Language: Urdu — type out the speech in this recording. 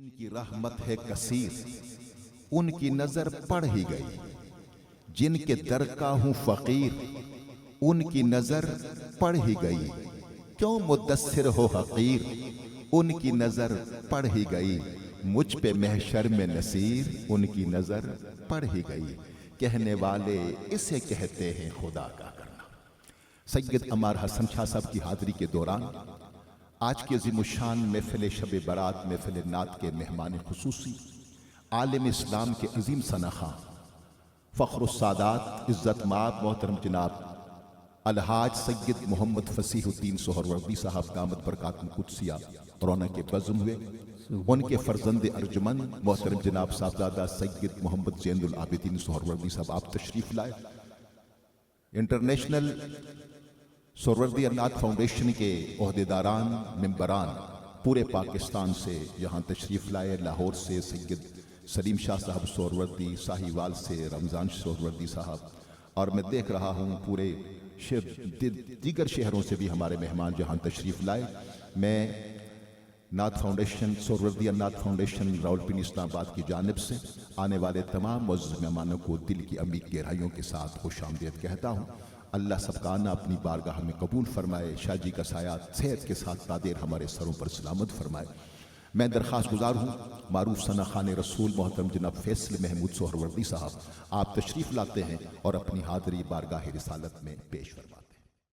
جن کی رحمت ہے کثیر ان کی نظر پڑ ہی گئی، جن کے در کا ہوں فقیر ان کی نظر پڑ ہی گئی، کیوں مدثر ہو حقیر ان کی نظر پڑ ہی گئی، مجھ پہ محشر میں نصیر ان کی نظر پڑ ہی گئی، کہنے والے اسے کہتے ہیں خدا کا کرنا۔ سید عمار حسن شاہ صاحب کی حاضری کے دوران آج کے عظیم الشان محفل شب برات محفل نعت کے مہمان خصوصی عالم اسلام کے عظیم ثناخواں فخر السادات عزت مآب محترم جناب الحاج سید محمد فصیح الدین سہروردی صاحب دامت برکاتہ القدسیہ رونق کے بزم ہوئے، ان کے فرزند ارجمند محترم جناب صاحبزادہ سید محمد زین العابدین سہروردی صاحب آپ تشریف لائے۔ انٹرنیشنل سہروردی نعت فاؤنڈیشن کے عہدیداران ممبران پورے پاکستان سے یہاں تشریف لائے، لاہور سے سید سلیم شاہ صاحب سہروردی، ساہیوال سے رمضان سہروردی صاحب، اور میں دیکھ رہا ہوں پورے دیگر شہروں سے بھی ہمارے مہمان جہاں تشریف لائے۔ میں نعت فاؤنڈیشن سہروردی نعت فاؤنڈیشن راولپنڈی اسلام آباد کی جانب سے آنے والے تمام معزز مہمانوں کو دل کی عمیق گہرائیوں کے ساتھ خوش آمدید کہتا ہوں۔ اللہ سب کا آنا اپنی بارگاہ میں قبول فرمائے، شاہ جی کا سایہ صحت کے ساتھ تادیر ہمارے سروں پر سلامت فرمائے۔ میں درخواست گزار ہوں معروف ثنا خان رسول محترم جناب فیصل محمود سہروردی صاحب آپ تشریف لاتے ہیں اور اپنی حاضری بارگاہ رسالت میں پیش فرمائیں۔